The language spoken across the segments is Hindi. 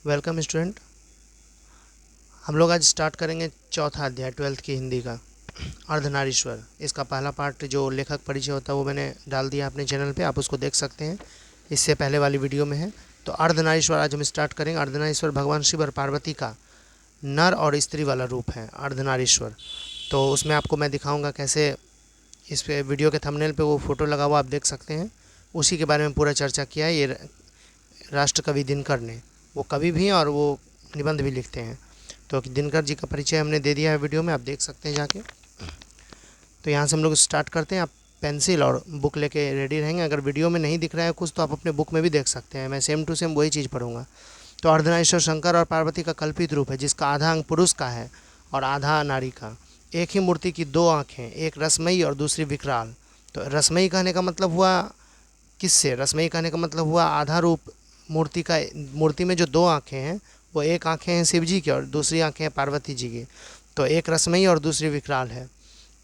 Welcome student. हम लोग आज स्टार्ट करेंगे चौथा अध्याय 12th की हिंदी का अर्धनारीश्वर। इसका पहला पार्ट जो लेखक परिचय होता है वो मैंने डाल दिया अपने चैनल पे, आप उसको देख सकते हैं, इससे पहले वाली वीडियो में है। तो अर्धनारीश्वर आज हम स्टार्ट करेंगे। अर्धनारीश्वर भगवान शिव और पार्वती का नर और स्त्री वाला रूप है अर्धनारीश्वर। तो उसमें आपको मैं दिखाऊँगा कैसे, इस पे वीडियो के थंबनेल पे वो फ़ोटो लगा हुआ आप देख सकते हैं, उसी के बारे में पूरा चर्चा किया है। ये राष्ट्रकवि दिनकर ने, वो कवि भी हैं और वो निबंध भी लिखते हैं। तो दिनकर जी का परिचय हमने दे दिया है वीडियो में, आप देख सकते हैं जाके। तो यहाँ से हम लोग स्टार्ट करते हैं। आप पेंसिल और बुक लेके रेडी रहेंगे। अगर वीडियो में नहीं दिख रहा है कुछ तो आप अपने बुक में भी देख सकते हैं, मैं सेम टू सेम वही चीज़ पढ़ूंगा। तो अर्धनारीश्वर शंकर और पार्वती का कल्पित रूप है, जिसका आधा अंग पुरुष का है और आधा नारी का। एक ही मूर्ति की दो आँखें, एक रसमयी और दूसरी विकराल। तो रसमयी कहने का मतलब हुआ किससे? रसमयी कहने का मतलब हुआ आधा रूप मूर्ति का। मूर्ति में जो दो आँखें हैं वो एक आँखें हैं शिव जी की और दूसरी आँखें हैं पार्वती जी की। तो एक रसमयी और दूसरी विकराल है।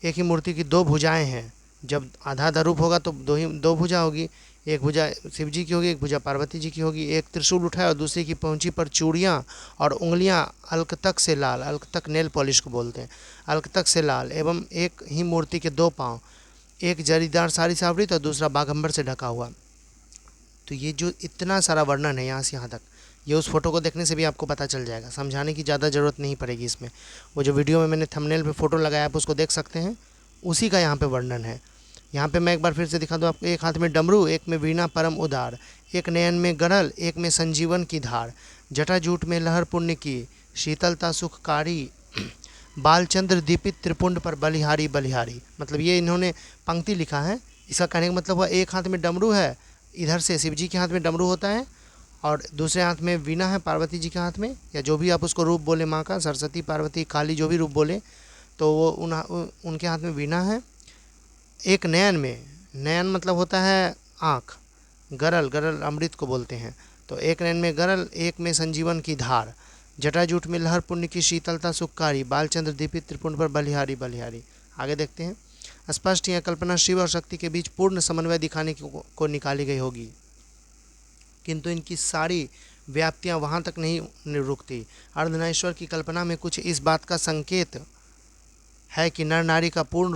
एक ही मूर्ति की दो भुजाएं हैं। जब आधा आधा रूप होगा तो दो भुजा होगी, एक भुजा शिव जी की होगी, एक भुजा पार्वती जी की होगी। एक त्रिशूल उठाए और दूसरी की पहुँची पर चूड़ियाँ और उंगलियाँ अलकतक से लाल, अलकतक नेल पॉलिश को बोलते हैं, अलकतक से लाल। एवं एक ही मूर्ति के दो पाँव, एक जरीदार साड़ी से आवृत और दूसरा बाघंबर से ढका हुआ। तो ये जो इतना सारा वर्णन है यहाँ से यहाँ तक, ये उस फोटो को देखने से भी आपको पता चल जाएगा, समझाने की ज़्यादा ज़रूरत नहीं पड़ेगी इसमें। वो जो वीडियो में मैंने थंबनेल पे फ़ोटो लगाया आप उसको देख सकते हैं, उसी का यहाँ पे वर्णन है। यहाँ पे मैं एक बार फिर से दिखा दूँ आपको। एक हाथ में डमरू, एक में वीणा परम उदार, एक नयन में गरल, एक में संजीवन की धार, जटाजूट में लहर पुण्य की, शीतलता सुखकारी, बालचंद्र दीपित त्रिपुंड पर बलिहारी बलिहारी। मतलब ये इन्होंने पंक्ति लिखा है। इसका कहने का मतलब हुआ एक हाथ में डमरू है, इधर से शिव जी के हाथ में डमरू होता है और दूसरे हाथ में वीणा है पार्वती जी के हाथ में, या जो भी आप उसको रूप बोले माँ का, सरस्वती पार्वती काली जो भी रूप बोले, तो वो उनके हाथ में वीणा है। एक नयन में, नयन मतलब होता है आँख, गरल, गरल अमृत को बोलते हैं। तो एक नयन में गरल, एक में संजीवन की धार, जटाजूट में लहर पुण्य की शीतलता सुखकारी, बालचंद्र दीपित त्रिपुंड पर बलिहारी बलिहारी। आगे देखते हैं। स्पष्ट यह कल्पना शिव और शक्ति के बीच पूर्ण समन्वय दिखाने को निकाली गई होगी, किंतु इनकी सारी व्याप्तियां वहां तक नहीं रुकती। अर्धनारीश्वर की कल्पना में कुछ इस बात का संकेत है कि नर नारी पूर्ण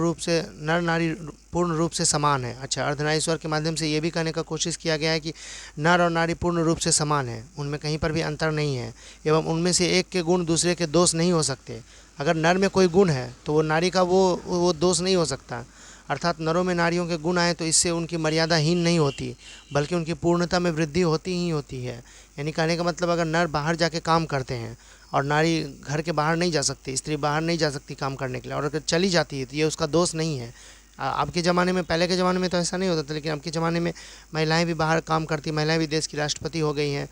रूप से समान है। अच्छा, अर्धनारीश्वर के माध्यम से ये भी कहने का कोशिश किया गया है कि नर और नारी पूर्ण रूप से समान है, उनमें कहीं पर भी अंतर नहीं है, एवं उनमें से एक के गुण दूसरे के दोष नहीं हो सकते। अगर नर में कोई गुण है तो वो नारी का वो दोष नहीं हो सकता। अर्थात नरों में नारियों के गुण आए तो इससे उनकी मर्यादा हीन नहीं होती, बल्कि उनकी पूर्णता में वृद्धि होती ही होती है। यानी कहने का मतलब अगर नर बाहर जाके काम करते हैं और नारी घर के बाहर नहीं जा सकती, स्त्री बाहर नहीं जा सकती काम करने के लिए, और अगर चली जाती है तो ये उसका दोष नहीं है। अब के ज़माने में, पहले के ज़माने में तो ऐसा नहीं होता था, लेकिन अब के ज़माने में महिलाएं भी बाहर काम करती, महिलाएं भी देश की राष्ट्रपति हो गई हैं।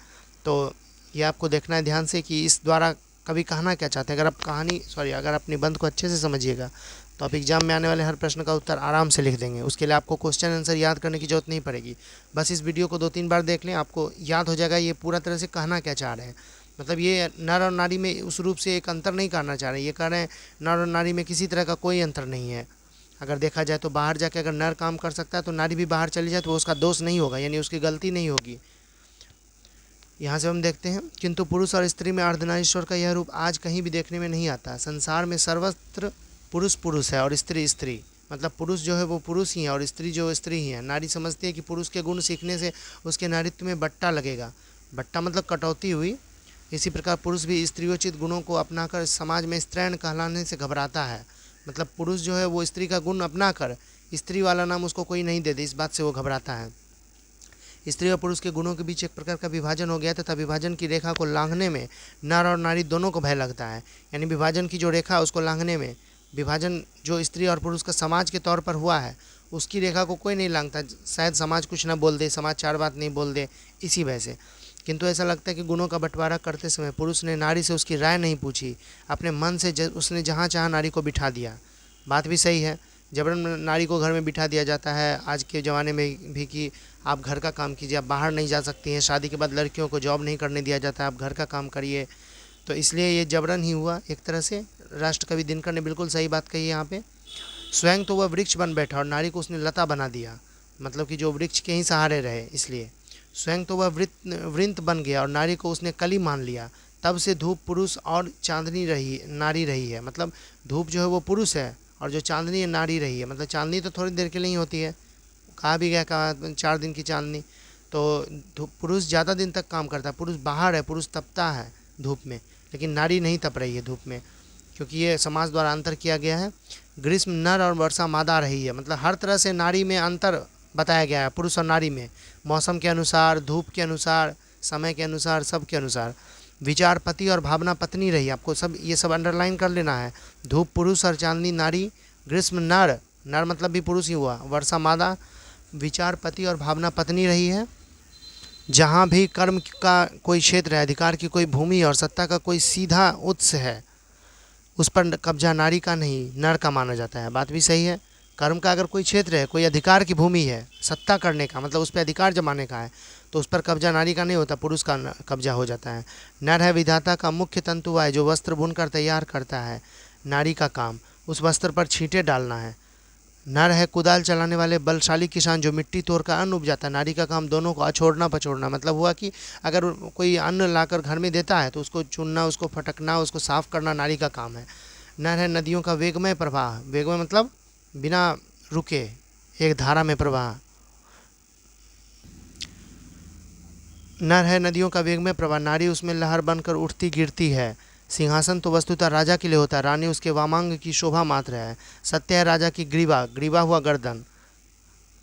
तो ये आपको देखना है ध्यान से कि इस द्वारा कवि कहना क्या चाहते हैं। अगर आप निबंध को अच्छे से समझिएगा तो आप एग्जाम में आने वाले हर प्रश्न का उत्तर आराम से लिख देंगे। उसके लिए आपको क्वेश्चन आंसर याद करने की जरूरत नहीं पड़ेगी। बस इस वीडियो को 2-3 बार देख लें, आपको याद हो जाएगा ये पूरा तरह से कहना क्या चाह रहे हैं। मतलब ये नर और नारी में उस रूप से एक अंतर नहीं करना चाह रहे, ये कह रहे हैं नर और नारी में किसी तरह का कोई अंतर नहीं है। अगर देखा जाए तो बाहर जाके अगर नर काम कर सकता है तो नारी भी बाहर चली जाए तो उसका दोष नहीं होगा, यानी उसकी गलती नहीं होगी। यहाँ से हम देखते हैं, किंतु पुरुष और स्त्री में अर्धनारीश्वर का यह रूप आज कहीं भी देखने में नहीं आता। संसार में सर्वत्र पुरुष पुरुष है और स्त्री स्त्री। मतलब पुरुष जो है वो पुरुष ही है और स्त्री जो स्त्री ही है। नारी समझती है कि पुरुष के गुण सीखने से उसके नारित्व में बट्टा लगेगा, बट्टा मतलब कटौती हुई। इसी प्रकार पुरुष भी स्त्रियोचित गुणों को अपनाकर समाज में स्त्रैण कहलाने से घबराता है। मतलब पुरुष जो है वो स्त्री का गुण अपनाकर स्त्री वाला नाम उसको कोई नहीं देते, इस बात से वो घबराता है। स्त्री और पुरुष के गुणों के बीच एक प्रकार का विभाजन हो गया तथा विभाजन की रेखा को लांघने में नर और नारी दोनों को भय लगता है। यानी विभाजन की जो रेखा उसको लांघने में, विभाजन जो स्त्री और पुरुष का समाज के तौर पर हुआ है उसकी रेखा को कोई नहीं लांघता। शायद समाज कुछ ना बोल दे, समाज चार बात नहीं बोल दे इसी वजह से। किंतु ऐसा लगता है कि गुणों का बंटवारा करते समय पुरुष ने नारी से उसकी राय नहीं पूछी, अपने मन से उसने जहाँ चाहा नारी को बिठा दिया। बात भी सही है, जबरन नारी को घर में बिठा दिया जाता है आज के ज़माने में भी कि आप घर का काम कीजिए, आप बाहर नहीं जा सकती हैं। शादी के बाद लड़कियों को जॉब नहीं करने दिया जाता है, आप घर का काम करिए। तो इसलिए ये जबरन ही हुआ एक तरह से। राष्ट्रकवि दिनकर ने बिल्कुल सही बात कही है यहाँ पे। स्वयं तो वह वृक्ष बन बैठा और नारी को उसने लता बना दिया, मतलब कि जो वृक्ष के ही सहारे रहे इसलिए। स्वयं तो वह वृंत बन गया और नारी को उसने कली मान लिया। तब से धूप पुरुष और चांदनी रही नारी रही है। मतलब धूप जो है वो पुरुष है और जो चांदनी है नारी रही है। मतलब चांदनी तो थोड़ी देर के लिए ही होती है, कहा भी गया, कहा 4 दिन की चांदनी। तो पुरुष ज़्यादा दिन तक काम करता है, पुरुष बाहर है, पुरुष तपता है धूप में, लेकिन नारी नहीं तप रही है धूप में, क्योंकि ये समाज द्वारा अंतर किया गया है। ग्रीष्म नर और वर्षा मादा रही है। मतलब हर तरह से नारी में अंतर बताया गया है, पुरुष और नारी में, मौसम के अनुसार, धूप के अनुसार, समय के अनुसार, सब के अनुसार। विचार पति और भावना पत्नी रही। आपको सब ये सब अंडरलाइन कर लेना है। धूप पुरुष और चांदनी नारी, ग्रीष्म नर, नर मतलब भी पुरुष ही हुआ, वर्षा मादा, विचार पति और भावना पत्नी रही है। जहाँ भी कर्म का कोई क्षेत्र है, अधिकार की कोई भूमि और सत्ता का कोई सीधा उत्स है, उस पर कब्जा नारी का नहीं नर का माना जाता है। बात भी सही है। कर्म का अगर कोई क्षेत्र है, कोई अधिकार की भूमि है, सत्ता करने का मतलब उस पर अधिकार जमाने का है, तो उस पर कब्जा नारी का नहीं होता, पुरुष का कब्जा हो जाता है। नर है विधाता का मुख्य तंतु है, जो वस्त्र बुनकर तैयार करता है। नारी का काम उस वस्त्र पर छींटे डालना है। नर है कुदाल चलाने वाले बलशाली किसान, जो मिट्टी तोड़कर अन्न उपजाता है। नारी का काम दोनों को अछोड़ना पछोड़ना। मतलब हुआ कि अगर कोई अन्न लाकर घर में देता है तो उसको चुनना, उसको फटकना, उसको साफ करना नारी का काम है। नर है नदियों का वेगमय प्रवाह। वेगमय मतलब बिना रुके एक धारा में प्रवाह। नर है नदियों का वेगमय प्रवाह, नारी उसमें लहर बनकर उठती गिरती है। सिंहासन तो वस्तुतः राजा के लिए होता है, रानी उसके वामांग की शोभा मात्र है। सत्य है राजा की ग्रीवा, ग्रीवा हुआ गर्दन,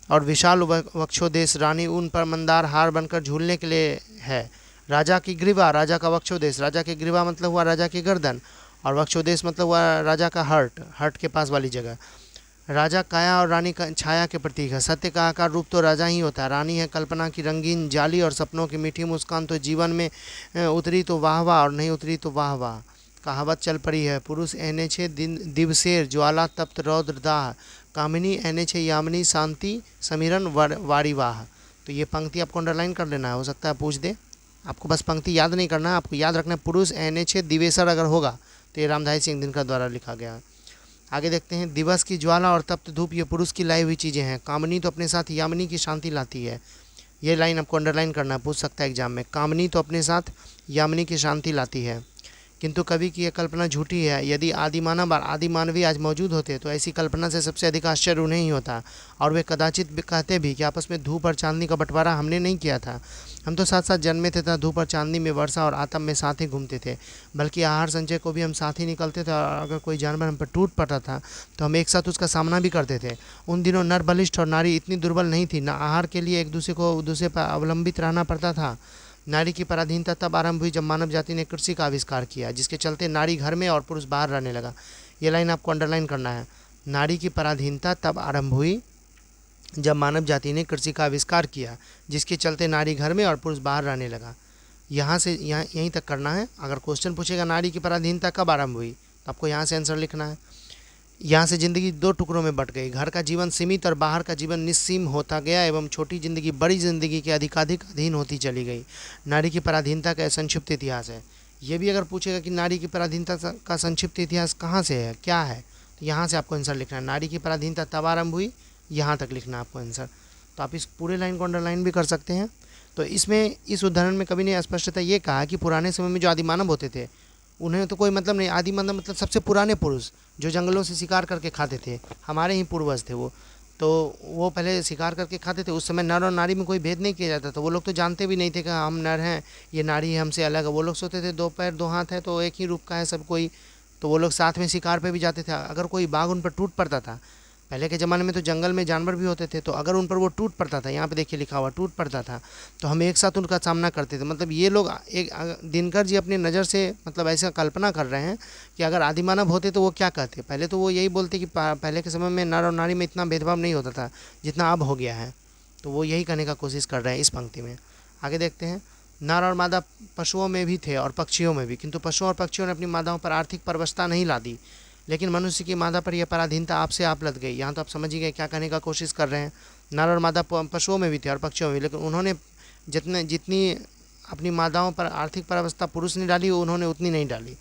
और विशाल वक्षोदेश, रानी उन पर मंदार हार बनकर झूलने के लिए है। राजा की ग्रीवा, राजा का वक्षोदेश, राजा की ग्रीवा मतलब हुआ राजा की गर्दन, और वक्षोदेश मतलब हुआ राजा का हर्ट, हर्ट के पास वाली जगह। राजा काया और रानी का छाया के प्रतीक है। सत्य का आकार रूप तो राजा ही होता है। रानी है कल्पना की रंगीन जाली और सपनों की मीठी मुस्कान, तो जीवन में उतरी तो वाह वाह और नहीं उतरी तो वाह वाह, कहावत चल पड़ी है। पुरुष एने छे दिवसेर ज्वाला तप्त रौद्र दाह, कामिनी एने छे यामिनी शांति समीरन वारी वाह। तो ये पंक्ति आपको अंडरलाइन कर लेना है, हो सकता है पूछ दे। आपको बस पंक्ति याद नहीं करना है, आपको याद रखना है पुरुष एने छे दिवेसर अगर होगा तो ये रामधारी सिंह दिनकर द्वारा लिखा गया है। आगे देखते हैं। दिवस की ज्वाला और तप्त धूप ये पुरुष की लाई हुई चीज़ें हैं। कामनी तो अपने साथ यामिनी की शांति लाती है। ये लाइन आपको अंडरलाइन करना है, पूछ सकता है एग्जाम में। कामनी तो अपने साथ यामिनी की शांति लाती है। किंतु कवि की यह कल्पना झूठी है। यदि आदि मानव और आदि मानवी आज मौजूद होते तो ऐसी कल्पना से सबसे अधिक आश्चर्य उन्हें ही होता, और वे कदाचित कहते भी कि आपस में धूप और चांदनी का बंटवारा हमने नहीं किया था। हम तो साथ साथ जन्मे थे तथा धूप और चांदनी में, वर्षा और आतम में साथ ही घूमते थे। बल्कि आहार संचय को भी हम साथ ही निकलते थे, और अगर कोई जानवर हम पर टूट पड़ता था तो हम एक साथ उसका सामना भी करते थे। उन दिनों नर बलिष्ठ और नारी इतनी दुर्बल नहीं थी। न आहार के लिए एक दूसरे पर अवलंबित रहना पड़ता था। नारी की पराधीनता तब आरंभ हुई जब मानव जाति ने कृषि का आविष्कार किया, जिसके चलते नारी घर में और पुरुष बाहर रहने लगा। ये लाइन आपको अंडरलाइन करना है। नारी की पराधीनता तब आरंभ हुई जब मानव जाति ने कृषि का आविष्कार किया, जिसके चलते नारी घर में और पुरुष बाहर रहने लगा। यहाँ से यहीं तक करना है। अगर क्वेश्चन पूछेगा नारी की पराधीनता कब आरंभ हुई, तो आपको यहाँ से आंसर लिखना है। यहाँ से ज़िंदगी 2 टुकड़ों में बट गई। घर का जीवन सीमित और बाहर का जीवन निस्सीम होता गया, एवं छोटी ज़िंदगी बड़ी ज़िंदगी के अधिकाधिक अधीन होती चली गई। नारी की पराधीनता का संक्षिप्त इतिहास है। ये भी अगर पूछेगा कि नारी की पराधीनता का संक्षिप्त इतिहास कहाँ से है, क्या है, तो यहाँ से आपको आंसर लिखना है। नारी की पराधीनता तब आरंभ हुई, यहाँ तक लिखना है आपको आंसर। तो आप इस पूरे लाइन को अंडरलाइन भी कर सकते हैं। तो इसमें इस उदाहरण में कवि ने स्पष्टता ये कहा कि पुराने समय में जो आदि मानव होते थे उन्हें तो कोई मतलब नहीं। आदि मानव मतलब सबसे पुराने पुरुष जो जंगलों से शिकार करके खाते थे, हमारे ही पूर्वज थे वो। तो वो पहले शिकार करके खाते थे। उस समय नर और नारी में कोई भेद नहीं किया जाता था। वो लोग तो जानते भी नहीं थे कि हम नर हैं, ये नारी है, हमसे अलग है। वो लोग सोचते थे 2 पैर 2 हाथ है तो एक ही रूप का है सब कोई। तो वो लोग साथ में शिकार पे भी जाते थे। अगर कोई बाघ उन पर टूट पड़ता था, पहले के ज़माने में तो जंगल में जानवर भी होते थे, तो अगर उन पर वो टूट पड़ता था, यहाँ पे देखिए लिखा हुआ टूट पड़ता था, तो हम एक साथ उनका सामना करते थे। मतलब ये लोग एक दिनकर जी अपनी नज़र से मतलब ऐसा कल्पना कर रहे हैं कि अगर आदिमानव होते तो वो क्या कहते। पहले तो वो यही बोलते कि पहले के समय में नर और नारी में इतना भेदभाव नहीं होता था जितना अब हो गया है। तो वो यही कहने का कोशिश कर रहे हैं इस पंक्ति में। आगे देखते हैं। नर और मादा पशुओं में भी थे और पक्षियों में भी, किंतु पशुओं और पक्षियों ने अपनी मादाओं पर आर्थिक परवशता नहीं ला दी, लेकिन मनुष्य की मादा पर यह पराधीनता आपसे आप लद गई। यहाँ तो आप समझ ही गए क्या कहने का कोशिश कर रहे हैं। नर और मादा पशुओं में भी थे और पक्षियों में भी, लेकिन उन्होंने जितनी अपनी मादाओं पर आर्थिक परवस्था पुरुष ने डाली, उन्होंने उतनी नहीं डाली।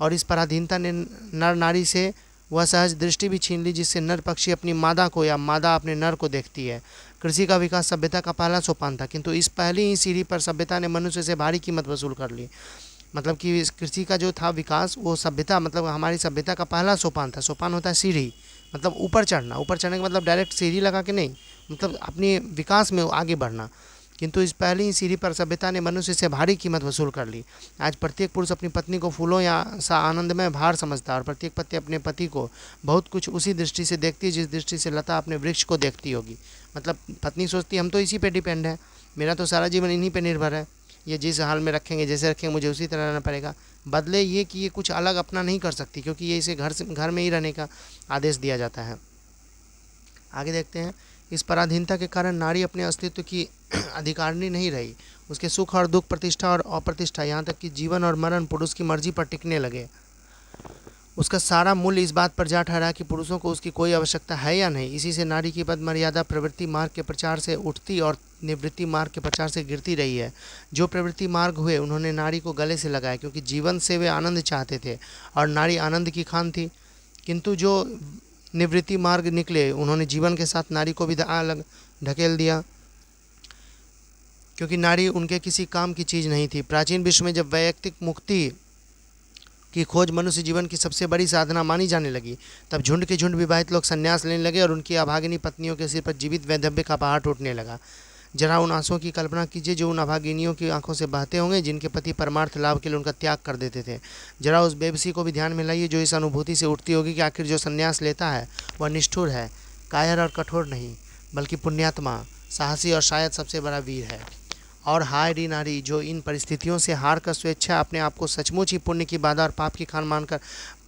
और इस पराधीनता ने नर नारी से वह सहज दृष्टि भी छीन ली जिससे नर पक्षी अपनी मादा को या मादा अपने नर को देखती है। कृषि का विकास सभ्यता का पहला सोपान था, किंतु इस पहली ही सीढ़ी पर सभ्यता ने मनुष्य से भारी कीमत वसूल कर ली। मतलब कि इस कृषि का जो था विकास, वो सभ्यता मतलब हमारी सभ्यता का पहला सोपान था। सोपान होता है सीढ़ी, मतलब ऊपर चढ़ना। ऊपर चढ़ने का मतलब डायरेक्ट सीढ़ी लगा के नहीं, मतलब अपने विकास में आगे बढ़ना। किंतु इस पहली ही सीढ़ी पर सभ्यता ने मनुष्य से भारी कीमत वसूल कर ली। आज प्रत्येक पुरुष अपनी पत्नी को फूलों या सा आनंदमय भार समझता है, और प्रत्येक पत्नी अपने पति को बहुत कुछ उसी दृष्टि से देखती है जिस दृष्टि से लता अपने वृक्ष को देखती होगी। मतलब पत्नी सोचती है हम तो इसी पे डिपेंड है, मेरा तो सारा जीवन इन्हीं पे निर्भर है, ये जिस हाल में रखेंगे, जैसे रखेंगे, मुझे उसी तरह रहना पड़ेगा। बदले ये कि ये कुछ अलग अपना नहीं कर सकती, क्योंकि ये इसे घर में ही रहने का आदेश दिया जाता है। आगे देखते हैं। इस पराधीनता के कारण नारी अपने अस्तित्व की अधिकारिणी नहीं रही। उसके सुख और दुख, प्रतिष्ठा और अप्रतिष्ठा, यहाँ तक कि जीवन और मरण पुरुष की मर्जी पर टिकने लगे। उसका सारा मूल्य इस बात पर जा ठहरा कि पुरुषों को उसकी कोई आवश्यकता है या नहीं। इसी से नारी की पद मर्यादा प्रवृत्ति मार्ग के प्रचार से उठती और निवृत्ति मार्ग के प्रचार से गिरती रही है। जो प्रवृत्ति मार्ग हुए उन्होंने नारी को गले से लगाया, क्योंकि जीवन से वे आनंद चाहते थे और नारी आनंद की खान थी। किंतु जो निवृत्ति मार्ग निकले उन्होंने जीवन के साथ नारी को भी अलग ढकेल दिया, क्योंकि नारी उनके किसी काम की चीज़ नहीं थी। प्राचीन विश्व में जब वैयक्तिक मुक्ति की खोज मनुष्य जीवन की सबसे बड़ी साधना मानी जाने लगी, तब झुंड के झुंड विवाहित लोग संन्यास लेने लगे और उनकी अभागिनी पत्नियों के सिर पर जीवित वैधव्य का पहाड़ टूटने लगा। जरा उन आंसुओं की कल्पना कीजिए जो उन अभागिनियों की आंखों से बहते होंगे, जिनके पति परमार्थ लाभ के लिए उनका त्याग कर देते थे। जरा उस बेबसी को भी ध्यान में लाइए जो इस अनुभूति से उठती होगी कि आखिर जो संन्यास लेता है वह निष्ठुर है, कायर और कठोर नहीं, बल्कि पुण्यात्मा, साहसी और शायद सबसे बड़ा वीर है। और हाय री नारी जो इन परिस्थितियों से हार कर स्वेच्छा अपने आप को सचमुच ही पुण्य की बाधा और पाप की खान मानकर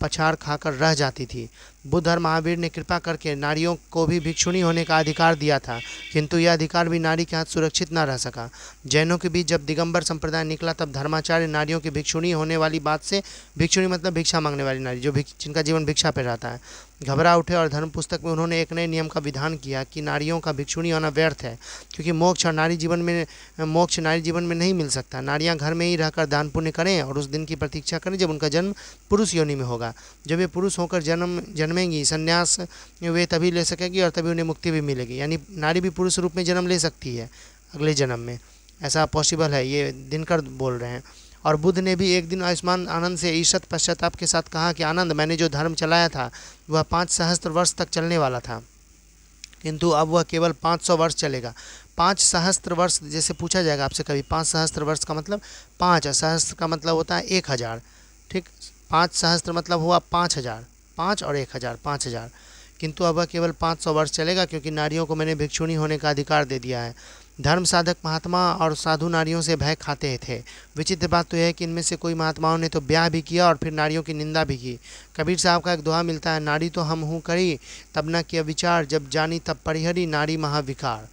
पछाड़ खाकर रह जाती थी। बुद्ध और महावीर ने कृपा करके नारियों को भी भिक्षुणी होने का अधिकार दिया था, किंतु यह अधिकार भी नारी के हाथ सुरक्षित न रह सका। जैनों के बीच जब दिगंबर संप्रदाय निकला, तब धर्माचार्य नारियों की भिक्षुणी होने वाली बात से, भिक्षुणी मतलब भिक्षा मांगने वाली नारी, जो जिनका जीवन भिक्षा पर रहता है, घबरा उठे और धर्म पुस्तक में उन्होंने एक नए नियम का विधान किया कि नारियों का भिक्षुणी होना व्यर्थ है, क्योंकि मोक्ष नारी जीवन में नहीं मिल सकता। नारियां घर में ही रहकर दान पुण्य करें और उस दिन की प्रतीक्षा करें जब उनका जन्म पुरुष योनि में होगा। जब वे पुरुष होकर जन्मेंगी, संन्यास वे तभी ले सकेंगी और तभी उन्हें मुक्ति भी मिलेगी। यानी नारी भी पुरुष रूप में जन्म ले सकती है अगले जन्म में, ऐसा पॉसिबल है, ये दिनकर बोल रहे हैं। और बुद्ध ने भी एक दिन आयुष्मान आनंद से ईषत पश्चाताप के साथ कहा कि आनंद, मैंने जो धर्म चलाया था वह 5 सहस्त्र वर्ष तक चलने वाला था, किंतु अब वह केवल 500 वर्ष चलेगा। 5 सहस्त्र वर्ष, जैसे पूछा जाएगा आपसे कभी 5 सहस्त्र वर्ष का मतलब 5, सहस्त्र का मतलब होता है 1000, ठीक। 5 सहस्त्र मतलब हुआ 5000, 5 और 1000, 5000। किंतु अब वह केवल 500 वर्ष चलेगा, क्योंकि नारियों को मैंने भिक्षुणी होने का अधिकार दे दिया है। धर्म साधक महात्मा और साधु नारियों से भय खाते थे। विचित्र बात तो यह है कि इनमें से कोई महात्माओं ने तो ब्याह भी किया और फिर नारियों की निंदा भी की। कबीर साहब का एक दोहा मिलता है, नारी तो हम हूँ करी तब न किया विचार, जब जानी तब परिहरी नारी महाविकार।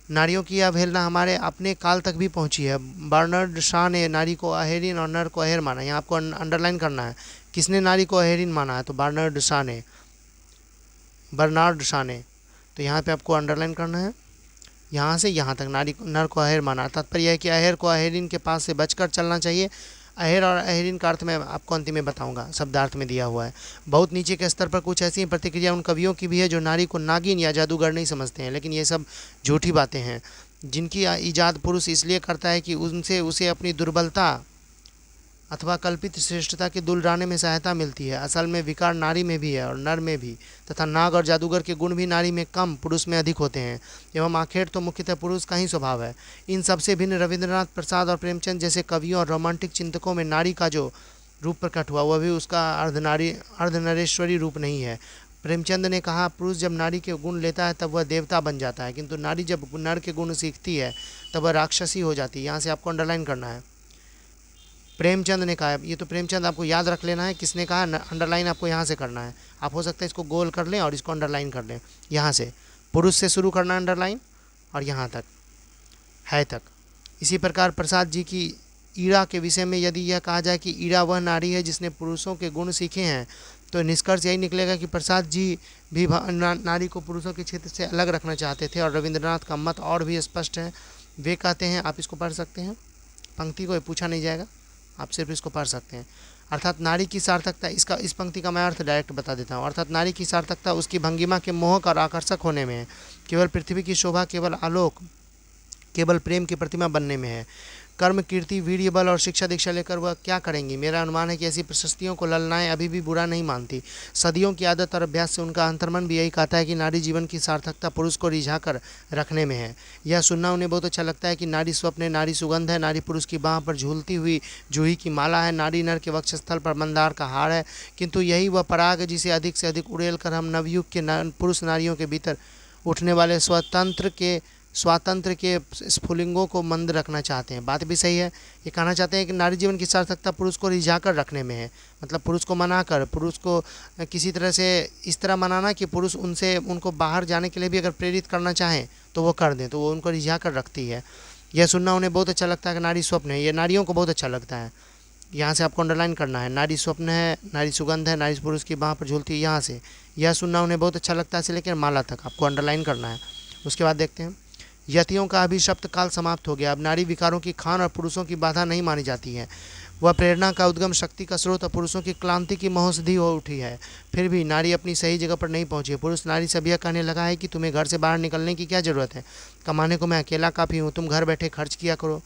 नारियों की अवहेलना हमारे अपने काल तक भी पहुंची है। बर्नार्ड शॉ ने नारी को अहेरिन और नर को अहेर माना। यहाँ आपको अंडरलाइन करना है, किसने नारी को अहेरिन माना है, तो बर्नार्ड शॉ ने। तो यहाँ पे आपको अंडरलाइन करना है, यहाँ से यहाँ तक नारी नर को अहेर माना। तात्पर्य यह है कि अहेर को अहेरिन के पास से बचकर चलना चाहिए। अहेर और अहेरिन का अर्थ मैं आपको अंतिम में बताऊंगा, शब्दार्थ में दिया हुआ है। बहुत नीचे के स्तर पर कुछ ऐसी प्रतिक्रिया उन कवियों की भी है जो नारी को नागिन या जादूगर नहीं समझते हैं, लेकिन ये सब झूठी बातें हैं, जिनकी ईजाद पुरुष इसलिए करता है कि उनसे उसे अपनी दुर्बलता अथवा कल्पित श्रेष्ठता के दुलराने में सहायता मिलती है। असल में विकार नारी में भी है और नर में भी, तथा नाग और जादूगर के गुण भी नारी में कम, पुरुष में अधिक होते हैं। एवं आखिर तो मुख्यतः पुरुष का ही स्वभाव है। इन सबसे भिन्न रविंद्रनाथ प्रसाद और प्रेमचंद जैसे कवियों और रोमांटिक चिंतकों में नारी का जो रूप प्रकट हुआ वह भी उसका अर्धनरेश्वरी रूप नहीं है। प्रेमचंद ने कहा, पुरुष जब नारी के गुण लेता है तब वह देवता बन जाता है, किंतु नारी जब नर के गुण सीखती है तब वह राक्षसी हो जाती है। यहाँ से आपको अंडरलाइन करना है, प्रेमचंद ने कहा। ये तो प्रेमचंद आपको याद रख लेना है, किसने कहा, अंडरलाइन आपको यहाँ से करना है। आप हो सकता है इसको गोल कर लें और इसको अंडरलाइन कर लें। यहाँ से पुरुष से शुरू करना अंडरलाइन और यहाँ तक है तक। इसी प्रकार प्रसाद जी की ईड़ा के विषय में यदि यह कहा जाए कि ईड़ा वह नारी है जिसने पुरुषों के गुण सीखे हैं, तो निष्कर्ष यही निकलेगा कि प्रसाद जी भी नारी को पुरुषों के क्षेत्र से अलग रखना चाहते थे। और रविंद्रनाथ का मत और भी स्पष्ट है। वे कहते हैं, आप इसको पढ़ सकते हैं, पंक्ति को पूछा नहीं जाएगा, आप सिर्फ इसको पढ़ सकते हैं। अर्थात नारी की सार्थकता, इसका इस पंक्ति का मैं अर्थ डायरेक्ट बता देता हूँ। अर्थात नारी की सार्थकता उसकी भंगिमा के मोहक और आकर्षक होने में है, केवल पृथ्वी की शोभा, केवल आलोक, केवल प्रेम की प्रतिमा बनने में है। कर्म, कीर्ति, वीर्य, बल और शिक्षा दीक्षा लेकर वह क्या करेंगी? मेरा अनुमान है कि ऐसी प्रशस्तियों को ललनाएं अभी भी बुरा नहीं मानती। सदियों की आदत और अभ्यास से उनका अंतर्मन भी यही कहता है कि नारी जीवन की सार्थकता पुरुष को रिझा कर रखने में है। यह सुनना उन्हें बहुत अच्छा लगता है कि नारी स्वप्न है, नारी सुगंध है, नारी पुरुष की बाह पर झूलती हुई जूही की माला है, नारी नर के वक्षस्थल पर मंदार का हार है। किंतु यही वह पराग है जिसे अधिक से अधिक उड़ेल कर हम नवयुग के पुरुष नारियों के भीतर उठने वाले स्वातंत्र के स्फुलिंगों को मंद रखना चाहते हैं। बात भी सही है। ये कहना चाहते हैं कि नारी जीवन की सार्थकता पुरुष को रिझा कर रखने में है, मतलब पुरुष को मनाकर, पुरुष को किसी तरह से इस तरह मनाना कि पुरुष उनको बाहर जाने के लिए भी अगर प्रेरित करना चाहें तो वो कर दें, तो वो उनको रिझा कर रखती है। यह सुनना उन्हें बहुत अच्छा लगता है कि नारी स्वप्न है। ये नारियों को बहुत अच्छा लगता है। यहाँ से आपको अंडरलाइन करना है, नारी स्वप्न है, नारी सुगंध है, नारी पुरुष की बाह पर झूलती है। यहाँ से यह सुनना उन्हें बहुत अच्छा लगता है से लेकर माला तक आपको अंडरलाइन करना है। उसके बाद देखते हैं, यतियों का अभिशप्त काल समाप्त हो गया। अब नारी विकारों की खान और पुरुषों की बाधा नहीं मानी जाती है। वह प्रेरणा का उद्गम, शक्ति का स्रोत और पुरुषों की क्लांति की महौषधि हो उठी है। फिर भी नारी अपनी सही जगह पर नहीं पहुंची है। पुरुष नारी से यह कहने लगा है कि तुम्हें घर से बाहर निकलने की क्या ज़रूरत है, कमाने को मैं अकेला काफ़ी हूँ, तुम घर बैठे खर्च किया करो।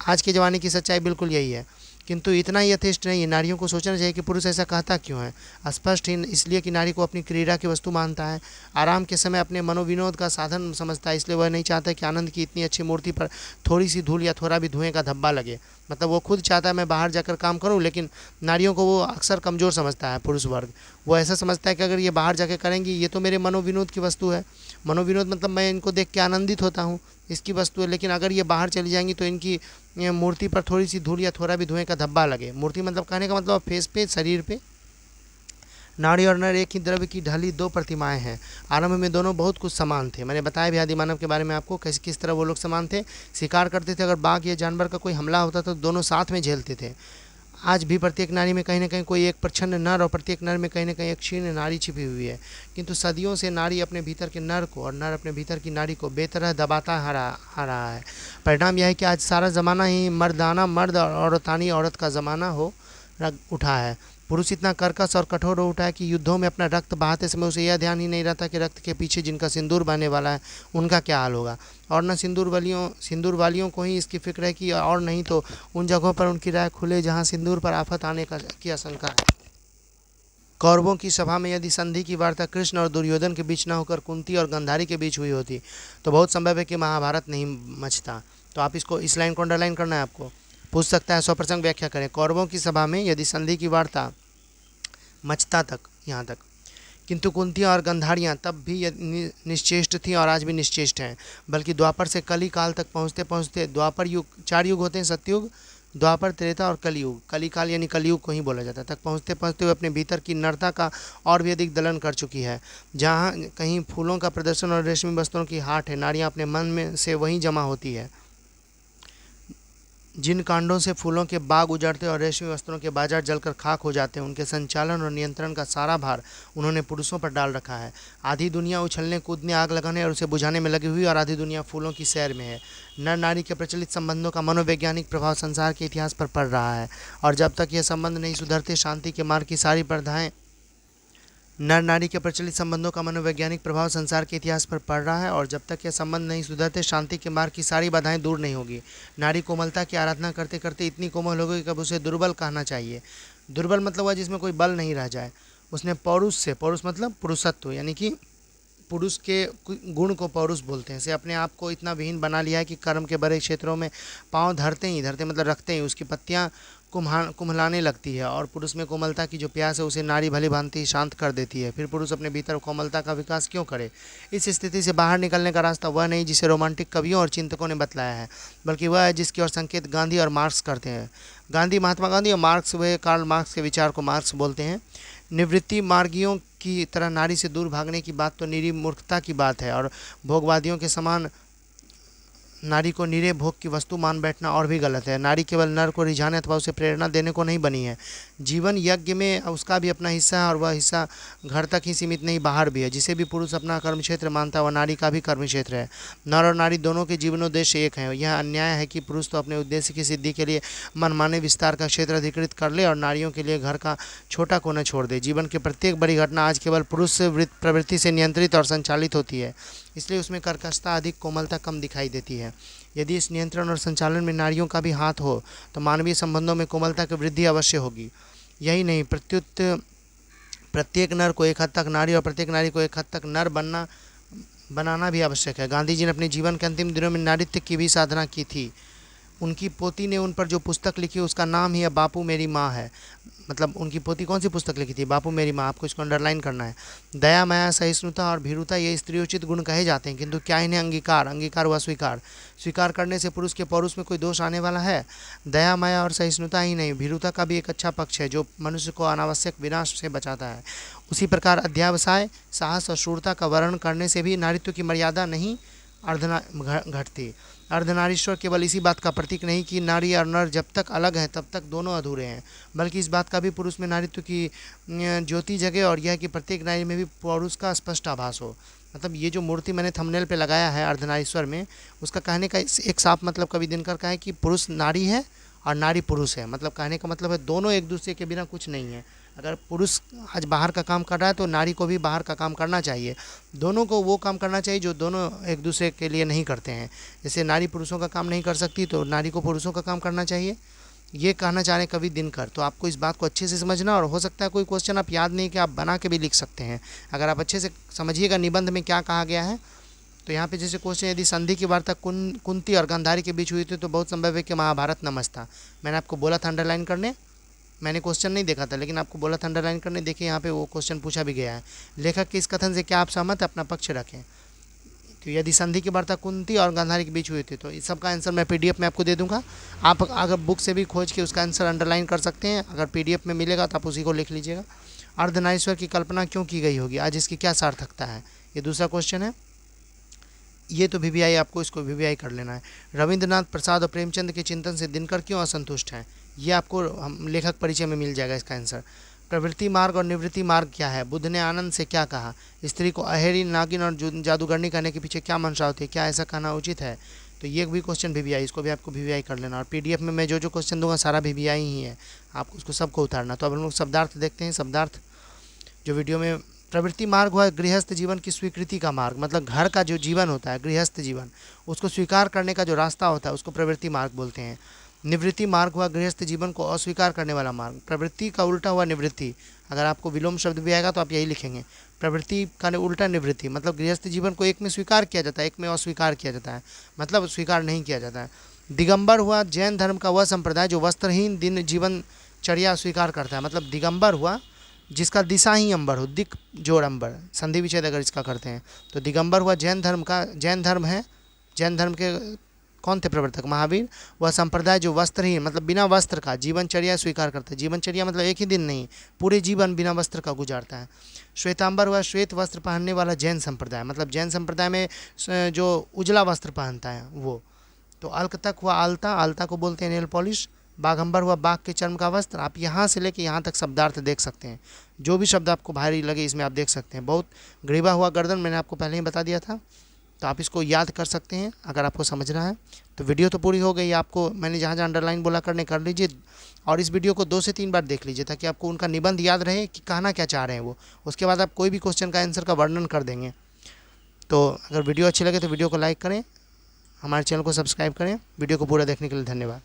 आज के ज़माने की सच्चाई बिल्कुल यही है। किंतु इतना ही यथेष्ट नहीं है। नारियों को सोचना चाहिए कि पुरुष ऐसा कहता क्यों है। स्पष्ट ही इसलिए कि नारी को अपनी क्रीड़ा की वस्तु मानता है, आराम के समय अपने मनोविनोद का साधन समझता है। इसलिए वह नहीं चाहता कि आनंद की इतनी अच्छी मूर्ति पर थोड़ी सी धूल या थोड़ा भी धुएं का धब्बा लगे। मतलब वो खुद चाहता है मैं बाहर जाकर काम करूं, लेकिन नारियों को वो अक्सर कमज़ोर समझता है। पुरुष वर्ग वो ऐसा समझता है कि अगर ये बाहर जाकर करेंगी, ये तो मेरे मनोविनोद की वस्तु है। मनोविनोद मतलब मैं इनको देख के आनंदित होता हूँ, इसकी वस्तु है। लेकिन अगर ये बाहर चली जाएंगी तो इनकी मूर्ति पर थोड़ी सी धूल या थोड़ा भी धुएं का धब्बा लगे। मूर्ति मतलब कहने का मतलब फेस पे, शरीर पे। नारी और नर एक ही द्रव्य की ढली दो प्रतिमाएं हैं। आरंभ में दोनों बहुत कुछ समान थे। मैंने बताया भी आदि मानव के बारे में आपको, कैसे किस तरह वो लोग समान थे। शिकार करते थे, अगर बाघ या जानवर का कोई हमला होता तो दोनों साथ में झेलते थे। आज भी प्रत्येक नारी में कहीं ना कहीं कोई एक प्रच्छन्न नर और प्रत्येक नर में कहीं ना कहीं एक क्षीण नारी छिपी हुई है। किंतु सदियों से नारी अपने भीतर के नर को और नर अपने भीतर की नारी को बेतरह दबाता आ रहा है। परिणाम यह है कि आज सारा ज़माना ही मर्दाना मर्द और औरतानी औरत का ज़माना हो उठा है। पुरुष इतना कर्कश और कठोर हो उठा है कि युद्धों में अपना रक्त बहाते समय उसे यह ध्यान ही नहीं रहता कि रक्त के पीछे जिनका सिंदूर बहने वाला है उनका क्या हाल होगा। और न सिंदूर वालियों को ही इसकी फिक्र है कि और नहीं तो उन जगहों पर उनकी राय खुले जहाँ सिंदूर पर आफत आने की आशंका है। कौरवों की सभा में यदि संधि की वार्ता कृष्ण और दुर्योधन के बीच न होकर कुंती और गंधारी के बीच हुई होती तो बहुत संभव है कि महाभारत नहीं मचता। तो आप इस लाइन को अंडरलाइन करना है आपको। पूछ सकता है, स्वप्रसंग व्याख्या करें। कौरवों की सभा में यदि संधि की वार्ता मचता तक, यहाँ तक, किंतु कुंतियाँ और गंधारियाँ तब भी निश्चेष्ट थीं और आज भी निश्चेष्ट हैं। बल्कि द्वापर से कली काल तक पहुँचते पहुँचते, द्वापर युग 4 युग होते हैं, सतयुग, द्वापर, त्रेता और कलयुग, कली काल यानी कलयुग को ही बोला जाता है, तक पहुँचते पहुँचते हुए अपने भीतर की नरता का और भी अधिक दलन कर चुकी है। जहाँ कहीं फूलों का प्रदर्शन और रेशमी वस्त्रों की हाट है, नारियाँ अपने मन में से वहीं जमा होती है। जिन कांडों से फूलों के बाग उजड़ते और रेशमी वस्त्रों के बाजार जलकर खाक हो जाते हैं, उनके संचालन और नियंत्रण का सारा भार उन्होंने पुरुषों पर डाल रखा है। आधी दुनिया उछलने कूदने, आग लगाने और उसे बुझाने में लगी हुई और आधी दुनिया फूलों की सैर में है। नर नारी के प्रचलित संबंधों का मनोवैज्ञानिक प्रभाव संसार के इतिहास पर पड़ रहा है और जब तक यह संबंध नहीं सुधरते, शांति के मार्ग की सारी बाधाएं नर नारी के प्रचलित संबंधों का मनोवैज्ञानिक प्रभाव संसार के इतिहास पर पड़ रहा है और जब तक यह संबंध नहीं सुधरते, शांति के मार्ग की सारी बाधाएं दूर नहीं होगी। नारी कोमलता की आराधना करते करते इतनी कोमल हो गई कि अब उसे दुर्बल कहना चाहिए। दुर्बल मतलब वह जिसमें कोई बल नहीं रह जाए। उसने पौरुष मतलब पुरुषत्व, यानी कि पुरुष के गुण को पौरुष बोलते हैं, से अपने आप को इतना विहीन बना लिया है कि कर्म के बड़े क्षेत्रों में पाँव धरते मतलब रखते ही उसकी पत्तियाँ कुम्हलाने लगती है और पुरुष में कोमलता की जो प्यास है उसे नारी भली भांति शांत कर देती है। फिर पुरुष अपने भीतर कोमलता का विकास क्यों करे? इस स्थिति से बाहर निकलने का रास्ता वह नहीं जिसे रोमांटिक कवियों और चिंतकों ने बतलाया है, बल्कि वह है जिसकी ओर संकेत गांधी और मार्क्स करते हैं। गांधी, महात्मा गांधी और मार्क्स, वे कार्ल मार्क्स के विचार को मार्क्स बोलते हैं। निवृत्ति मार्गियों की तरह नारी से दूर भागने की बात तो निरी मूर्खता की बात है और भोगवादियों के समान नारी को निरे भोग की वस्तु मान बैठना और भी गलत है। नारी केवल नर को रिझाने अथवा उसे प्रेरणा देने को नहीं बनी है। जीवन यज्ञ में उसका भी अपना हिस्सा है और वह हिस्सा घर तक ही सीमित नहीं, बाहर भी है। जिसे भी पुरुष अपना कर्म क्षेत्र मानता है वह नारी का भी कर्म क्षेत्र है। नर और नारी दोनों के जीवनोद्देश्य एक है। यह अन्याय है कि पुरुष तो अपने उद्देश्य की सिद्धि के लिए मनमाने विस्तार का क्षेत्र अधिकृत कर ले और नारियों के लिए घर का छोटा कोना छोड़ दे। जीवन की प्रत्येक बड़ी घटना आज केवल पुरुष प्रवृत्ति से नियंत्रित और संचालित होती है, इसलिए उसमें कर्कशता अधिक, कोमलता कम दिखाई देती है। यदि इस नियंत्रण और संचालन में नारियों का भी हाथ हो तो मानवीय संबंधों में कोमलता की वृद्धि अवश्य होगी। यही नहीं, प्रत्युत प्रत्येक नर को एक हद तक नारी और प्रत्येक नारी को एक हद तक नर बनाना भी आवश्यक है। गांधी जी ने अपने जीवन के अंतिम दिनों में नारित्व की भी साधना की थी। उनकी पोती ने उन पर जो पुस्तक लिखी उसका नाम ही है बापू मेरी माँ है। मतलब उनकी पोती कौन सी पुस्तक लिखी थी? बापू मेरी माँ। आपको इसको अंडरलाइन करना है। दया, माया, सहिष्णुता और भीरुता ये स्त्रियोचित गुण कहे जाते हैं, किंतु क्या इन्हें अंगीकार व स्वीकार करने से पुरुष के पौरुष में कोई दोष आने वाला है? दया, माया और सहिष्णुता ही नहीं, भीरुता का भी एक अच्छा पक्ष है जो मनुष्य को अनावश्यक विनाश से बचाता है। उसी प्रकार अध्यावसाय, साहस और शूरता का वर्णन करने से भी नारित्व की मर्यादा नहीं घटती। अर्धनारीश्वर केवल इसी बात का प्रतीक नहीं कि नारी और नर जब तक अलग हैं तब तक दोनों अधूरे हैं, बल्कि इस बात का भी पुरुष में नारित्व की ज्योति जगे और यह कि प्रत्येक नारी में भी पुरुष का स्पष्ट आभास हो। मतलब ये जो मूर्ति मैंने थंबनेल पे लगाया है अर्धनारीश्वर में, उसका कहने का एक साफ मतलब कवि दिनकर का है कि पुरुष नारी है और नारी पुरुष है। मतलब कहने का मतलब है दोनों एक दूसरे के बिना कुछ नहीं है। अगर पुरुष आज बाहर का काम कर रहा है तो नारी को भी बाहर का काम करना चाहिए। दोनों को वो काम करना चाहिए जो दोनों एक दूसरे के लिए नहीं करते हैं। जैसे नारी पुरुषों का काम नहीं कर सकती तो नारी को पुरुषों का काम करना चाहिए। ये कहना चाह रहे कवि दिनकर। तो आपको इस बात को अच्छे से समझना, और हो सकता है कोई क्वेश्चन आप याद नहीं कि आप बना के भी लिख सकते हैं। अगर आप अच्छे से समझिएगा निबंध में क्या कहा गया है। तो यहाँ पे जैसे क्वेश्चन, यदि संधि की वार्ता कुंती और गांधारी के बीच हुई थी तो बहुत संभव है कि महाभारत नमस्ता। मैंने आपको बोला था अंडरलाइन करने, मैंने क्वेश्चन नहीं देखा था लेकिन आपको बोला था अंडरलाइन करने। देखिए यहाँ पे वो क्वेश्चन पूछा भी गया है। लेखक के इस कथन से क्या आप सहमत, अपना पक्ष रखें। तो यदि संधि की वार्ता कुंती और गांधारी के बीच हुई थी तो इस सब का आंसर मैं पीडीएफ में आपको दे दूंगा। आप अगर बुक से भी खोज के उसका आंसर अंडरलाइन कर सकते हैं। अगर पीडीएफ में मिलेगा तो आप उसी को लिख लीजिएगा। अर्धनारीश्वर की कल्पना क्यों की गई होगी, आज इसकी क्या सार्थकता है, ये दूसरा क्वेश्चन है। ये तो वीवीआई, आपको इसको वीवीआई कर लेना है। रविंद्रनाथ प्रसाद और प्रेमचंद के चिंतन से दिनकर क्यों असंतुष्ट हैं, ये आपको हम लेखक परिचय में मिल जाएगा इसका आंसर। प्रवृत्ति मार्ग और निवृत्ति मार्ग क्या है, बुद्ध ने आनंद से क्या कहा, स्त्री को अहेरी, नागिन और जादूगरनी कहने के पीछे क्या मंशा होती है, क्या ऐसा कहना उचित है। तो ये भी क्वेश्चन वीवीआई, इसको भी आपको वीवीआई कर लेना। और पीडीएफ में मैं जो जो क्वेश्चन दूंगा सारा वीवीआई ही है, आपको उसको सबको उतारना। तो अब हम लोग शब्दार्थ देखते हैं। शब्दार्थ जो वीडियो में, प्रवृत्ति मार्ग हुआ गृहस्थ जीवन की स्वीकृति का मार्ग। मतलब घर का जो जीवन होता है, गृहस्थ जीवन, उसको स्वीकार करने का जो रास्ता होता है उसको प्रवृत्ति मार्ग बोलते हैं। निवृत्ति मार्ग हुआ गृहस्थ जीवन को अस्वीकार करने वाला मार्ग। प्रवृत्ति का उल्टा हुआ निवृत्ति। अगर आपको विलोम शब्द भी आएगा तो आप यही लिखेंगे, प्रवृत्ति का उल्टा निवृत्ति। मतलब गृहस्थ जीवन को एक में स्वीकार किया जाता है, एक में अस्वीकार किया जाता है, मतलब स्वीकार नहीं किया जाता है। दिगंबर हुआ जैन धर्म का वह संप्रदाय जो वस्त्रहीन दिन जीवनचर्या स्वीकार करता है। मतलब दिगंबर हुआ जिसका दिशा ही अंबर हो, दिक जोड़ अंबर, संधि विच्छेद अगर इसका करते हैं तो दिगंबर हुआ जैन धर्म का, जैन धर्म है, जैन धर्म के कौन थे प्रवर्तक, महावीर। वह संप्रदाय जो वस्त्रहीन, मतलब बिना वस्त्र का जीवनचर्या स्वीकार करता है। जीवनचर्या मतलब एक ही दिन नहीं, पूरे जीवन बिना वस्त्र का गुजारता है। श्वेतांबर हुआ श्वेत वस्त्र पहनने वाला जैन संप्रदाय। मतलब जैन संप्रदाय में जो उजला वस्त्र पहनता है वो। तो अल्क तक हुआ आलता, आलता को बोलते हैं नेल पॉलिश। बाघंबर हुआ बाघ के चर्म का वस्त्र। आप यहाँ से लेके यहाँ तक शब्दार्थ देख सकते हैं, जो भी शब्द आपको भारी लगे इसमें आप देख सकते हैं। बहुत ग्रीवा हुआ गर्दन, मैंने आपको पहले ही बता दिया था, तो आप इसको याद कर सकते हैं अगर आपको समझना है। तो वीडियो तो पूरी हो गई, आपको मैंने जहाँ जहाँ अंडरलाइन बोला करने कर लीजिए, और इस वीडियो को 2 से 3 बार देख लीजिए ताकि आपको उनका निबंध याद रहे कि कहना क्या चाह रहे हैं वो। उसके बाद आप कोई भी क्वेश्चन का आंसर का वर्णन कर देंगे। तो अगर वीडियो अच्छी लगे तो वीडियो को लाइक करें, हमारे चैनल को सब्सक्राइब करें। वीडियो को पूरा देखने के लिए धन्यवाद।